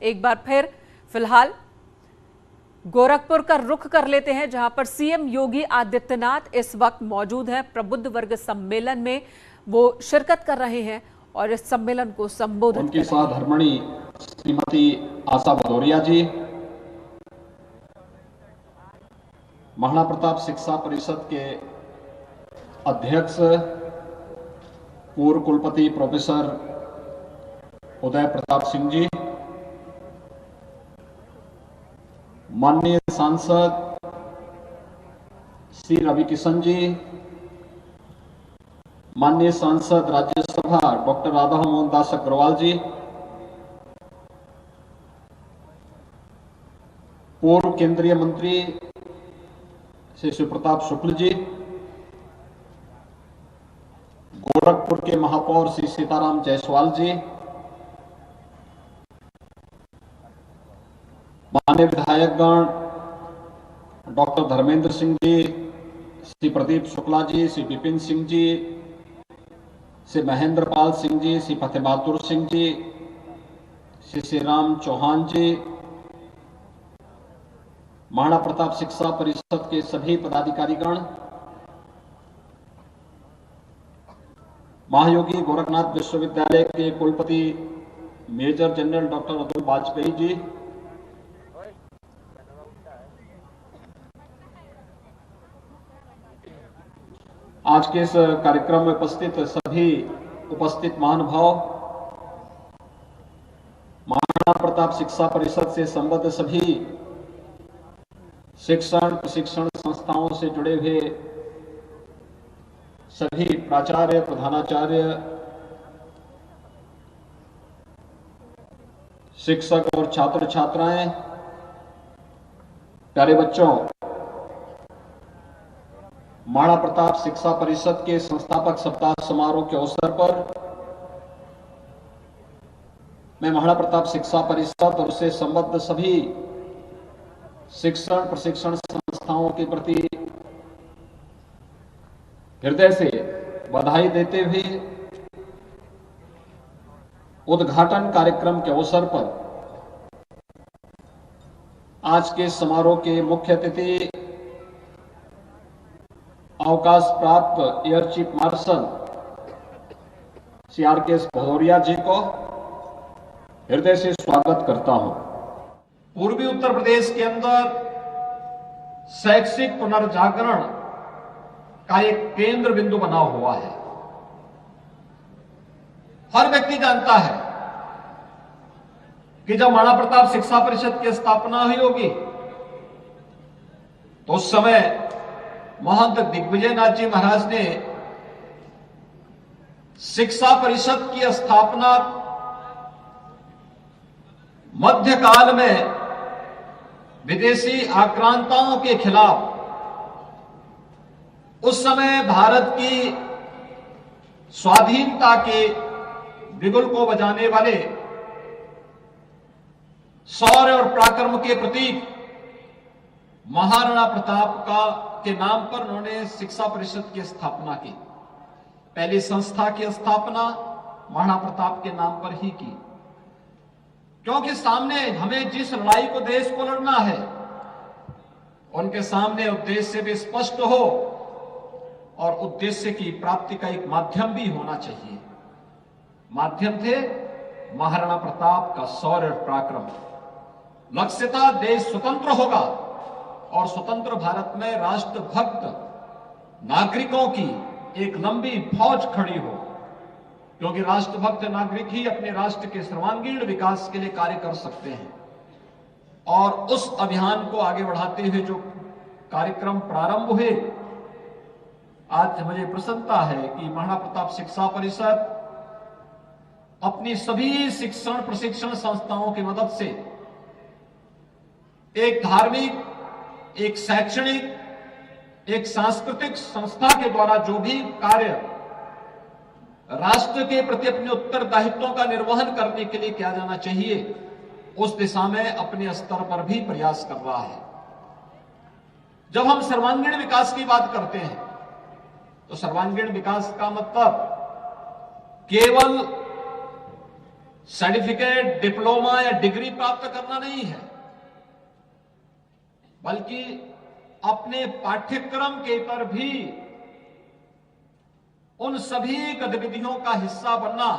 एक बार फिर फिलहाल गोरखपुर का रुख कर लेते हैं, जहां पर सीएम योगी आदित्यनाथ इस वक्त मौजूद हैं। प्रबुद्ध वर्ग सम्मेलन में वो शिरकत कर रहे हैं और इस सम्मेलन को संबोधित उनकी सहधर्मिणी श्रीमती आशा भदौरिया जी, महाराणा प्रताप शिक्षा परिषद के अध्यक्ष पूर्व कुलपति प्रोफेसर उदय प्रताप सिंह जी, माननीय सांसद श्री रवि किशन जी, माननीय सांसद राज्यसभा डॉक्टर राधा मोहन दास अग्रवाल जी, पूर्व केंद्रीय मंत्री श्री शिवप्रताप शुक्ल जी, गोरखपुर के महापौर श्री सीताराम जायसवाल जी, माननीय विधायकगण डॉक्टर धर्मेंद्र सिंह जी, श्री प्रदीप शुक्ला जी, श्री विपिन सिंह जी, श्री महेंद्र पाल सिंह जी, श्री फतेह बहादुर सिंह जी, श्री श्री राम चौहान जी, महाराणा प्रताप शिक्षा परिषद के सभी पदाधिकारीगण, महायोगी गोरखनाथ विश्वविद्यालय के कुलपति major general doctor Atul Vajpayee ji, आज के इस कार्यक्रम में उपस्थित सभी उपस्थित महानुभाव, महाराणा प्रताप शिक्षा परिषद से संबद्ध सभी शिक्षण प्रशिक्षण संस्थाओं से जुड़े हुए सभी प्राचार्य, प्रधानाचार्य, शिक्षक और छात्र छात्राएं, प्यारे बच्चों, महाराणा प्रताप शिक्षा परिषद के संस्थापक सप्ताह समारोह के अवसर पर मैं महाराणा प्रताप शिक्षा परिषद और उससे संबद्ध सभी शिक्षण प्रशिक्षण संस्थाओं के प्रति हृदय से बधाई देते हुए उद्घाटन कार्यक्रम के अवसर पर आज के समारोह के मुख्य अतिथि अवकाश प्राप्त air chief marshal Shri R K. Bhadauria ji को हृदय से स्वागत करता हूं। पूर्वी उत्तर प्रदेश के अंदर शैक्षिक पुनर्जागरण का एक केंद्र बिंदु बना हुआ है। हर व्यक्ति जानता है कि जब महाराणा प्रताप शिक्षा परिषद की स्थापना हुई होगी तो उस समय महंत दिग्विजयनाथ जी महाराज ने शिक्षा परिषद की स्थापना मध्यकाल में विदेशी आक्रांताओं के खिलाफ, उस समय भारत की स्वाधीनता के बिगुल को बजाने वाले शौर्य और पराक्रम के प्रतीक महाराणा प्रताप के नाम पर उन्होंने शिक्षा परिषद की स्थापना की। पहली संस्था की स्थापना महाराणा प्रताप के नाम पर ही की, क्योंकि सामने हमें जिस लड़ाई को देश को लड़ना है उनके सामने उद्देश्य भी स्पष्ट हो और उद्देश्य की प्राप्ति का एक माध्यम भी होना चाहिए। माध्यम थे महाराणा प्रताप का शौर्य और पराक्रम। लक्ष्य था देश स्वतंत्र होगा और स्वतंत्र भारत में राष्ट्रभक्त नागरिकों की एक लंबी फौज खड़ी हो, क्योंकि राष्ट्रभक्त नागरिक ही अपने राष्ट्र के सर्वांगीण विकास के लिए कार्य कर सकते हैं। और उस अभियान को आगे बढ़ाते हुए जो कार्यक्रम प्रारंभ हुए, आज मुझे प्रसन्नता है कि महाराणा प्रताप शिक्षा परिषद अपनी सभी शिक्षण प्रशिक्षण संस्थाओं की मदद से एक धार्मिक, एक शैक्षणिक, एक सांस्कृतिक संस्था के द्वारा जो भी कार्य राष्ट्र के प्रति अपने उत्तरदायित्वों का निर्वहन करने के लिए किया जाना चाहिए, उस दिशा में अपने स्तर पर भी प्रयास कर रहा है। जब हम सर्वांगीण विकास की बात करते हैं तो सर्वांगीण विकास का मतलब केवल सर्टिफिकेट, डिप्लोमा या डिग्री प्राप्त करना नहीं है, बल्कि अपने पाठ्यक्रम के पर भी उन सभी गतिविधियों का हिस्सा बनना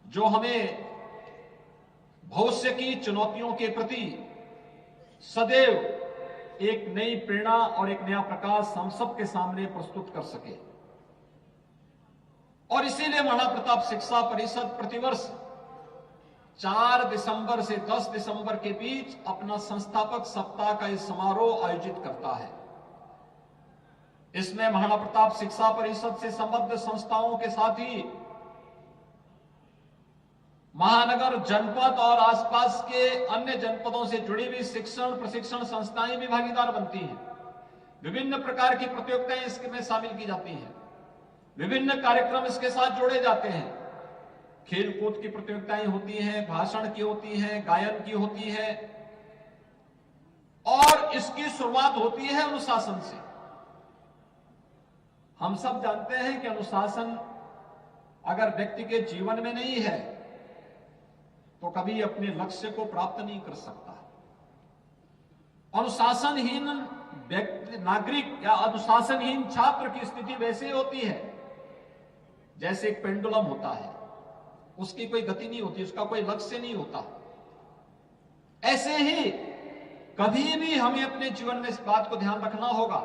जो हमें भविष्य की चुनौतियों के प्रति सदैव एक नई प्रेरणा और एक नया प्रकाश हम सबके सामने प्रस्तुत कर सके। और इसीलिए महाराणा प्रताप शिक्षा परिषद प्रतिवर्ष 4 दिसंबर से 10 दिसंबर के बीच अपना संस्थापक सप्ताह का इस समारोह आयोजित करता है। इसमें महाराणा प्रताप शिक्षा परिषद से संबद्ध संस्थाओं के साथ ही महानगर, जनपद और आसपास के अन्य जनपदों से जुड़ी हुई शिक्षण प्रशिक्षण संस्थाएं भी भागीदार बनती हैं। विभिन्न प्रकार की प्रतियोगिताएं इसमें शामिल की जाती हैं, विभिन्न कार्यक्रम इसके साथ जोड़े जाते हैं। खेल कूद की प्रतियोगिताएं होती हैं, भाषण की होती हैं, गायन की होती है, और इसकी शुरुआत होती है अनुशासन से। हम सब जानते हैं कि अनुशासन अगर व्यक्ति के जीवन में नहीं है तो कभी अपने लक्ष्य को प्राप्त नहीं कर सकता। अनुशासनहीन व्यक्ति, नागरिक या अनुशासनहीन छात्र की स्थिति वैसे होती है जैसे एक पेंडुलम होता है, उसकी कोई गति नहीं होती, उसका कोई लक्ष्य नहीं होता। ऐसे ही कभी भी हमें अपने जीवन में इस बात को ध्यान रखना होगा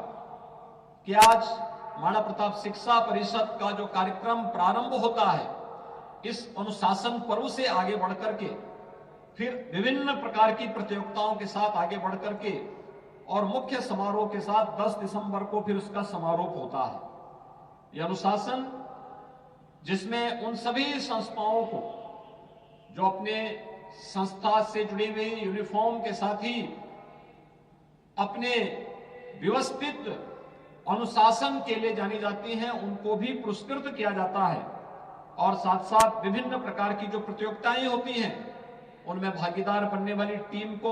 कि आज महाराणा प्रताप शिक्षा परिषद का जो कार्यक्रम प्रारंभ होता है, इस अनुशासन पर्व से आगे बढ़कर के फिर विभिन्न प्रकार की प्रतियोगिताओं के साथ आगे बढ़कर के और मुख्य समारोह के साथ 10 दिसंबर को फिर उसका समारोह होता है। यह अनुशासन जिसमें उन सभी संस्थाओं को जो अपने संस्था से जुड़ी हुई यूनिफॉर्म के साथ ही अपने व्यवस्थित अनुशासन के लिए जानी जाती हैं, उनको भी पुरस्कृत किया जाता है। और साथ साथ विभिन्न प्रकार की जो प्रतियोगिताएं होती हैं उनमें भागीदार बनने वाली टीम को,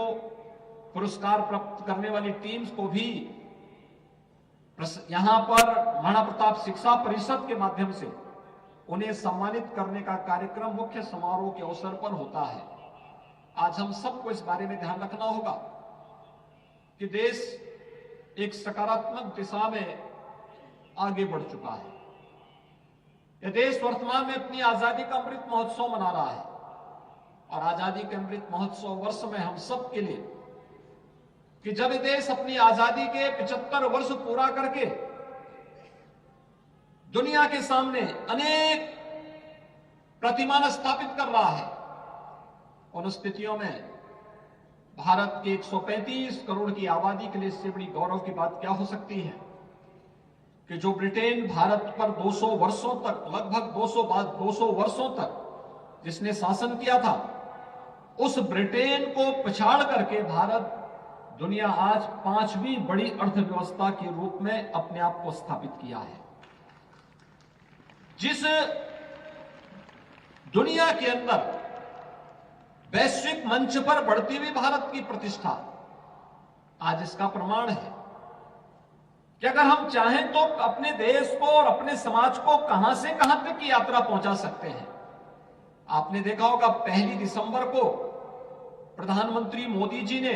पुरस्कार प्राप्त करने वाली टीम्स को भी यहां पर महाराणा प्रताप शिक्षा परिषद के माध्यम से उन्हें सम्मानित करने का कार्यक्रम मुख्य समारोह के अवसर पर होता है। आज हम सबको इस बारे में ध्यान रखना होगा कि देश एक सकारात्मक दिशा में आगे बढ़ चुका है। यह देश वर्तमान में अपनी आजादी का अमृत महोत्सव मना रहा है और आजादी के अमृत महोत्सव वर्ष में हम सब के लिए कि जब देश अपनी आजादी के 75 वर्ष पूरा करके दुनिया के सामने अनेक प्रतिमान स्थापित कर रहा है, उन स्थितियों में भारत के 135 करोड़ की आबादी के लिए इससे बड़ी गौरव की बात क्या हो सकती है कि जो ब्रिटेन भारत पर 200 वर्षों तक, लगभग 200 वर्षों तक जिसने शासन किया था, उस ब्रिटेन को पछाड़ करके भारत दुनिया आज 5वीं बड़ी अर्थव्यवस्था के रूप में अपने आप को स्थापित किया है। जिस दुनिया के अंदर वैश्विक मंच पर बढ़ती हुई भारत की प्रतिष्ठा आज इसका प्रमाण है कि अगर हम चाहें तो अपने देश को और अपने समाज को कहां से कहां तक की यात्रा पहुंचा सकते हैं। आपने देखा होगा 1 दिसंबर को प्रधानमंत्री मोदी जी ने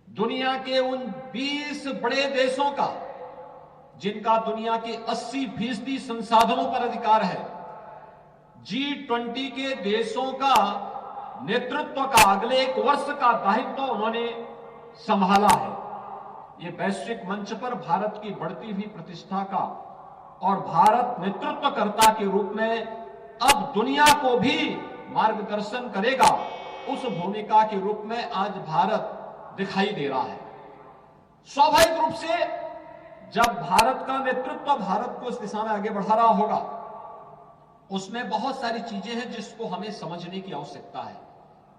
दुनिया के उन 20 बड़े देशों का, जिनका दुनिया के 80% संसाधनों पर अधिकार है, G20 के देशों का नेतृत्व का अगले 1 वर्ष का दायित्व उन्होंने संभाला है। ये वैश्विक मंच पर भारत की बढ़ती हुई प्रतिष्ठा का और भारत नेतृत्वकर्ता के रूप में अब दुनिया को भी मार्गदर्शन करेगा, उस भूमिका के रूप में आज भारत दिखाई दे रहा है। स्वाभाविक रूप से जब भारत का नेतृत्व भारत को इस दिशा में आगे बढ़ा रहा होगा, उसमें बहुत सारी चीजें हैं जिसको हमें समझने की आवश्यकता है।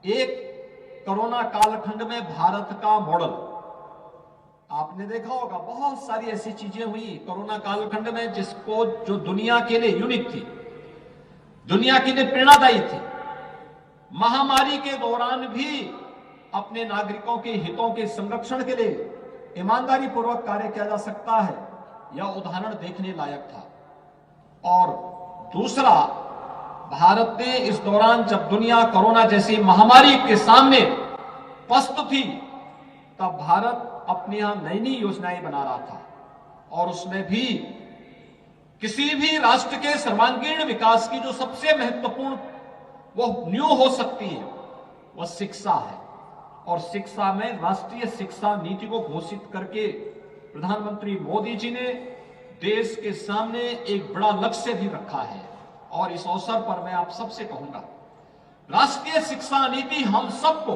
एक, कोरोना कालखंड में भारत का मॉडल, आपने देखा होगा बहुत सारी ऐसी चीजें हुई कोरोना कालखंड में जिसको जो दुनिया के लिए यूनिक थी, दुनिया के लिए प्रेरणादायी थी। महामारी के दौरान भी अपने नागरिकों के हितों के संरक्षण के लिए ईमानदारी पूर्वक कार्य किया जा सकता है, यह उदाहरण देखने लायक था। और दूसरा, भारत ने इस दौरान, जब दुनिया कोरोना जैसी महामारी के सामने पस्त थी, तब भारत अपने यहां नई नई योजनाएं बना रहा था और उसमें भी किसी भी राष्ट्र के सर्वांगीण विकास की जो सबसे महत्वपूर्ण वो न्यू हो सकती है वह शिक्षा है। और शिक्षा में राष्ट्रीय शिक्षा नीति को घोषित करके प्रधानमंत्री मोदी जी ने देश के सामने एक बड़ा लक्ष्य भी रखा है। और इस अवसर पर मैं आप सबसे कहूंगा, राष्ट्रीय शिक्षा नीति हम सबको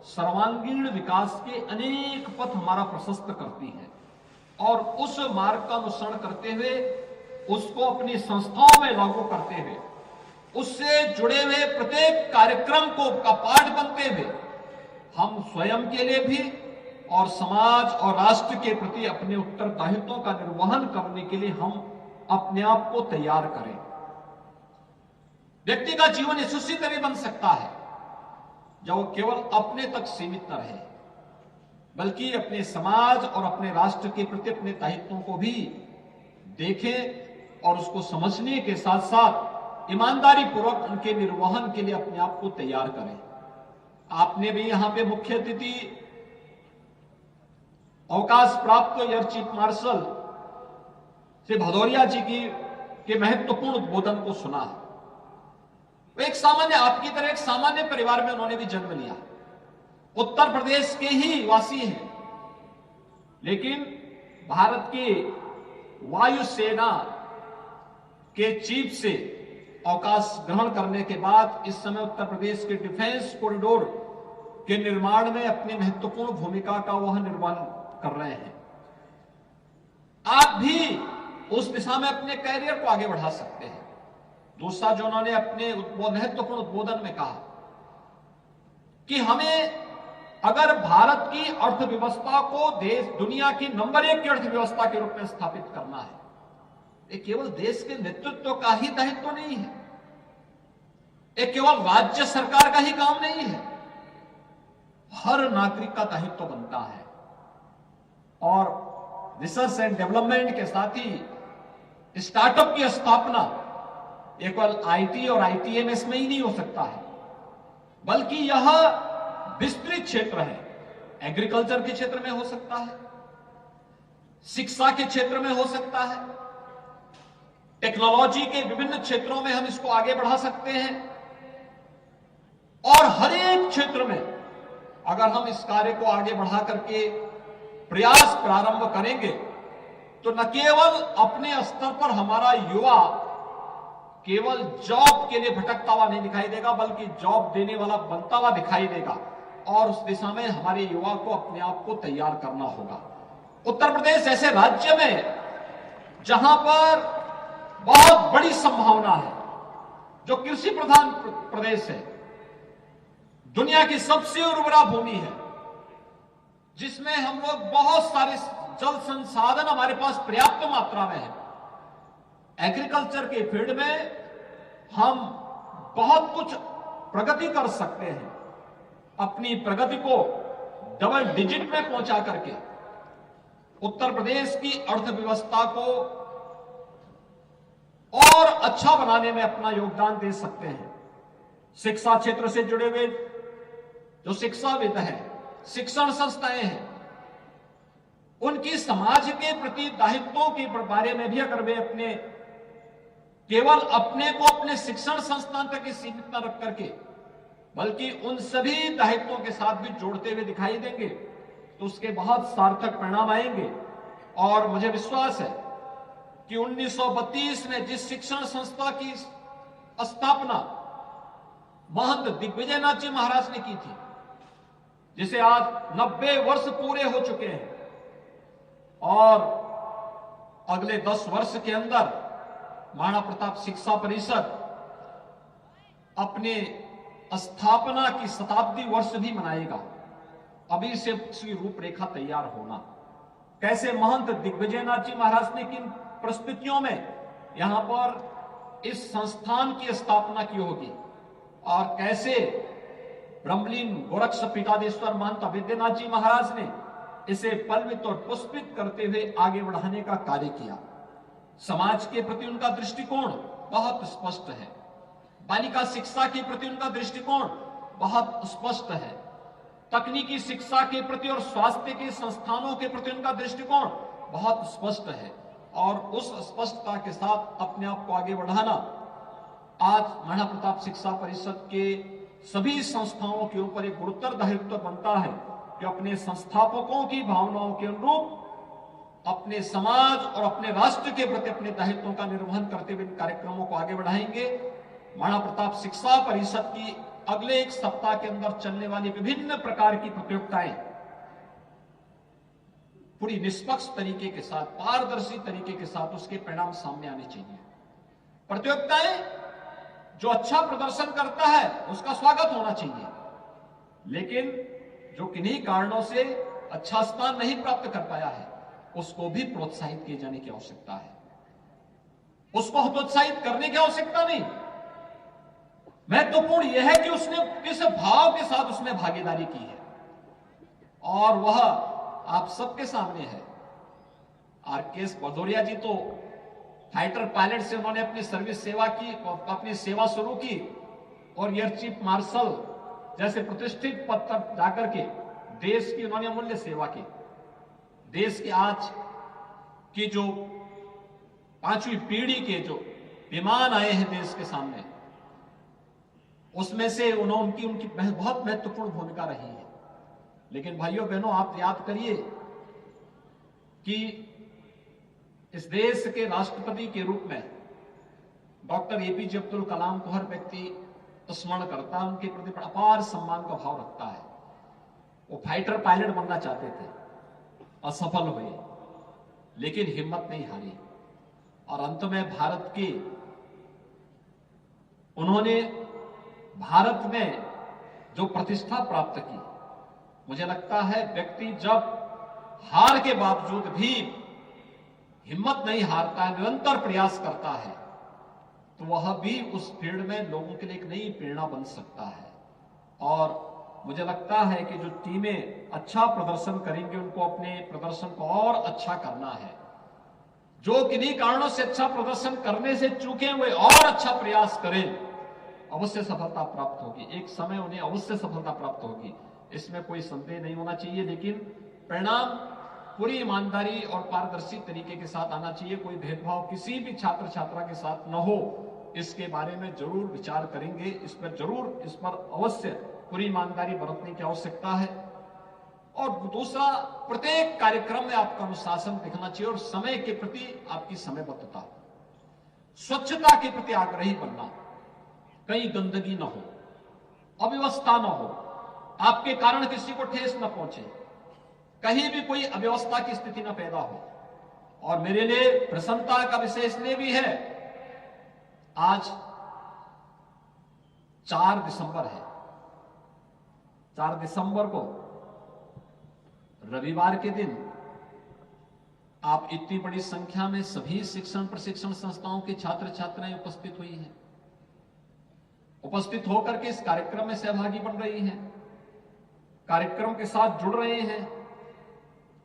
सर्वांगीण विकास के अनेक पथ हमारा प्रशस्त करती है और उस मार्ग का अनुसरण करते हुए, उसको अपनी संस्थाओं में लागू करते हुए, उससे जुड़े हुए प्रत्येक कार्यक्रम को का पाठ बनते हुए हम स्वयं के लिए भी और समाज और राष्ट्र के प्रति अपने उत्तरदायित्वों का निर्वहन करने के लिए हम अपने आप को तैयार करें। व्यक्ति का जीवन यशस्वी तभी बन सकता है जब वो केवल अपने तक सीमित न रहे, बल्कि अपने समाज और अपने राष्ट्र के प्रति अपने दायित्वों को भी देखें और उसको समझने के साथ साथ ईमानदारी पूर्वक उनके निर्वहन के लिए अपने आप को तैयार करें। आपने भी यहां पे मुख्य अतिथि अवकाश प्राप्त air chief marshal Shri Bhadauria ji के महत्वपूर्ण उद्बोधन को सुना है। वो एक सामान्य, आपकी तरह एक सामान्य परिवार में उन्होंने भी जन्म लिया, उत्तर प्रदेश के ही वासी हैं, लेकिन भारत की वायुसेना के चीफ से अवकाश ग्रहण करने के बाद इस समय उत्तर प्रदेश के डिफेंस कॉरिडोर के निर्माण में अपनी महत्वपूर्ण भूमिका का वह निर्माण कर रहे हैं। आप भी उस दिशा में अपने कैरियर को आगे बढ़ा सकते हैं। दूसरा जो उन्होंने अपने महत्वपूर्ण उद्बोधन में कहा कि हमें अगर भारत की अर्थव्यवस्था को देश दुनिया की नंबर 1 की अर्थव्यवस्था के रूप में स्थापित करना है, ये केवल देश के नेतृत्व का ही दायित्व नहीं है, ये केवल राज्य सरकार का ही काम नहीं है, हर नागरिक का दायित्व बनता है। और रिसर्च एंड डेवलपमेंट के साथ ही स्टार्टअप की स्थापना केवल आईटी और आईटीएमएस में ही नहीं हो सकता है, बल्कि यह विस्तृत क्षेत्र है। एग्रीकल्चर के क्षेत्र में हो सकता है, शिक्षा के क्षेत्र में हो सकता है, टेक्नोलॉजी के विभिन्न क्षेत्रों में हम इसको आगे बढ़ा सकते हैं। और हर एक क्षेत्र में अगर हम इस कार्य को आगे बढ़ा करके प्रयास प्रारंभ करेंगे तो न केवल अपने स्तर पर हमारा युवा केवल जॉब के लिए भटकता हुआ नहीं दिखाई देगा, बल्कि जॉब देने वाला बनता हुआ दिखाई देगा। और उस दिशा में हमारे युवा को अपने आप को तैयार करना होगा। उत्तर प्रदेश ऐसे राज्य में जहां पर बहुत बड़ी संभावना है, जो कृषि प्रधान प्रदेश है, दुनिया की सबसे उर्वरा भूमि है, जिसमें हम लोग बहुत सारे जल संसाधन हमारे पास पर्याप्त मात्रा में है। एग्रीकल्चर के फील्ड में हम बहुत कुछ प्रगति कर सकते हैं। अपनी प्रगति को डबल डिजिट में पहुंचा करके उत्तर प्रदेश की अर्थव्यवस्था को और अच्छा बनाने में अपना योगदान दे सकते हैं। शिक्षा क्षेत्र से जुड़े हुए जो शिक्षाविद हैं, शिक्षण संस्थाएं हैं, उनकी समाज के प्रति दायित्वों के बारे में भी अगर वे अपने केवल अपने को अपने शिक्षण संस्थान तक ही सीमित न रख करके बल्कि उन सभी दायित्वों के साथ भी जोड़ते हुए दिखाई देंगे तो उसके बहुत सार्थक परिणाम आएंगे। और मुझे विश्वास है कि 1932 में जिस शिक्षण संस्था की स्थापना महंत दिग्विजयनाथ जी महाराज ने की थी, जिसे आज 90 वर्ष पूरे हो चुके हैं, और अगले 10 वर्ष के अंदर महाराणा प्रताप शिक्षा परिषद अपने स्थापना की शताब्दी वर्ष भी मनाएगा। अभी से उसकी रूपरेखा तैयार होना, कैसे महंत दिग्विजयनाथ जी महाराज ने किन परिस्थितियों में यहां पर इस संस्थान की स्थापना की होगी, और कैसे ब्रह्मलीन गोरक्ष पीठाधीश्वर महंत अवेद्यनाथ जी महाराज ने इसे पल्वित और पुष्पित करते हुए आगे बढ़ाने का कार्य किया। समाज के प्रति उनका दृष्टिकोण बहुत स्पष्ट है। बालिका शिक्षा के प्रति उनका दृष्टिकोण बहुत स्पष्ट है। तकनीकी शिक्षा के प्रति और स्वास्थ्य के संस्थानों के प्रति उनका दृष्टिकोण बहुत स्पष्ट है और उस स्पष्टता के साथ अपने आप को आगे बढ़ाना आज महाराणा प्रताप शिक्षा परिषद के सभी संस्थाओं के ऊपर एक गुरुतर दायित्व बनता है कि अपने संस्थापकों की भावनाओं के अनुरूप अपने समाज और अपने राष्ट्र के प्रति अपने दायित्वों का निर्वहन करते हुए इन कार्यक्रमों को आगे बढ़ाएंगे। महाराणा प्रताप शिक्षा परिषद की अगले एक सप्ताह के अंदर चलने वाली विभिन्न प्रकार की प्रतियोगिताएं पूरी निष्पक्ष तरीके के साथ, पारदर्शी तरीके के साथ उसके परिणाम सामने आने चाहिए। प्रतियोगिताएं जो अच्छा प्रदर्शन करता है उसका स्वागत होना चाहिए, लेकिन जो किन्हीं कारणों से अच्छा स्थान नहीं प्राप्त कर पाया है उसको भी प्रोत्साहित किए जाने की आवश्यकता है। उसको हतोत्साहित करने की आवश्यकता नहीं। महत्वपूर्ण यह है कि उसने किस भाव के साथ उसमें भागीदारी की है और वह आप सबके सामने है। आरकेएस भदौरिया जी तो फाइटर पायलट से उन्होंने अपनी सर्विस सेवा की, अपनी सेवा शुरू की और एयर चीफ मार्शल जैसे प्रतिष्ठित पद तक जाकर के देश की उन्होंने अमूल्य सेवा की। देश के आज की जो 5वीं पीढ़ी के जो विमान आए हैं देश के सामने, उसमें से उनकी बहुत महत्वपूर्ण भूमिका रही है। लेकिन भाइयों बहनों, आप याद करिए कि इस देश के राष्ट्रपति के रूप में डॉक्टर एपीजे अब्दुल कलाम को हर व्यक्ति स्मरण करता है, उनके प्रति अपार सम्मान का भाव रखता है। वो फाइटर पायलट बनना चाहते थे, असफल हुए, लेकिन हिम्मत नहीं हारी और अंत में उन्होंने भारत में जो प्रतिष्ठा प्राप्त की, मुझे लगता है व्यक्ति जब हार के बावजूद भी हिम्मत नहीं हारता है, निरंतर प्रयास करता है, तो वह भी उस फील्ड में लोगों के लिए एक नई प्रेरणा बन सकता है। और मुझे लगता है कि जो टीमें अच्छा प्रदर्शन करेंगे उनको अपने प्रदर्शन को और अच्छा करना है। जो किन्हीं कारणों से अच्छा प्रदर्शन करने से चूके हुए और अच्छा प्रयास करें, अवश्य सफलता प्राप्त होगी। एक समय उन्हें अवश्य सफलता प्राप्त होगी, इसमें कोई संदेह नहीं होना चाहिए। लेकिन परिणाम पूरी ईमानदारी और पारदर्शी तरीके के साथ आना चाहिए। कोई भेदभाव किसी भी छात्र छात्रा के साथ न हो, इसके बारे में जरूर विचार करेंगे। इस पर अवश्य पूरी ईमानदारी बरतने की आवश्यकता है। और दूसरा, प्रत्येक कार्यक्रम में आपका अनुशासन दिखना चाहिए और समय के प्रति आपकी समयबद्धता, स्वच्छता के प्रति आग्रही बनना, कहीं गंदगी न हो, अव्यवस्था न हो, आपके कारण किसी को ठेस न पहुंचे, कहीं भी कोई अव्यवस्था की स्थिति न पैदा हो। और मेरे लिए प्रसन्नता का विषय इसलिए भी है, आज 4 दिसंबर है। 4 दिसंबर को रविवार के दिन आप इतनी बड़ी संख्या में सभी शिक्षण प्रशिक्षण संस्थाओं के छात्र छात्राएं उपस्थित हुई हैं, उपस्थित होकर के इस कार्यक्रम में सहभागी बन रही हैं, कार्यक्रम के साथ जुड़ रहे हैं।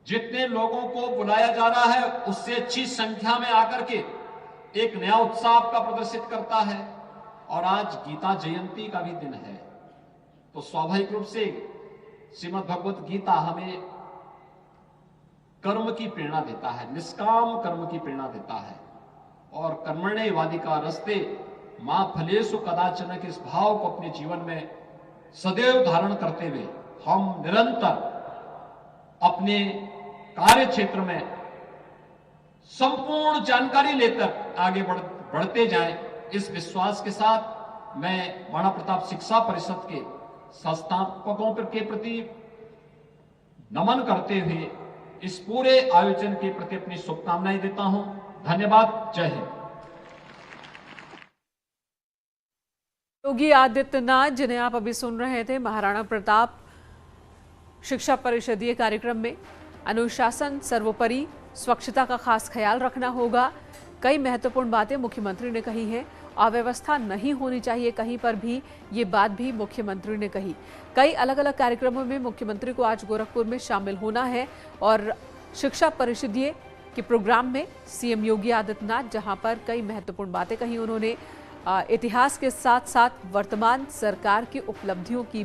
जितने लोगों को बुलाया जा रहा है उससे अच्छी संख्या में आकर के एक नया उत्साह आपका प्रदर्शित करता है। और आज गीता जयंती का भी दिन है, तो स्वाभाविक रूप से श्रीमद् भगवत गीता हमें कर्म की प्रेरणा देता है, निष्काम कर्म की प्रेरणा देता है। और कर्मण्येवाधिका रस्ते मां फलेषु कदाचन के इस भाव को अपने जीवन में सदैव धारण करते हुए हम निरंतर अपने कार्य क्षेत्र में संपूर्ण जानकारी लेकर आगे बढ़ते जाएं। इस विश्वास के साथ मैं महाराणा प्रताप शिक्षा परिषद के संस्थापकों के प्रति नमन करते हुए इस पूरे आयोजन के प्रति अपनी शुभकामनाएं देता हूं। धन्यवाद। जय हिंद। योगी आदित्यनाथ, जिन्हें आप अभी सुन रहे थे, महाराणा प्रताप शिक्षा परिषदीय कार्यक्रम में अनुशासन सर्वोपरि, स्वच्छता का खास ख्याल रखना होगा। कई महत्वपूर्ण बातें मुख्यमंत्री ने कही हैं। अव्यवस्था नहीं होनी चाहिए कहीं पर भी, ये बात भी मुख्यमंत्री ने कही। कई अलग अलग कार्यक्रमों में मुख्यमंत्री को आज गोरखपुर में शामिल होना है और शिक्षा परिषदीय के प्रोग्राम में सीएम योगी आदित्यनाथ, जहां पर कई महत्वपूर्ण बातें कही उन्होंने, इतिहास के साथ साथ वर्तमान सरकार की उपलब्धियों की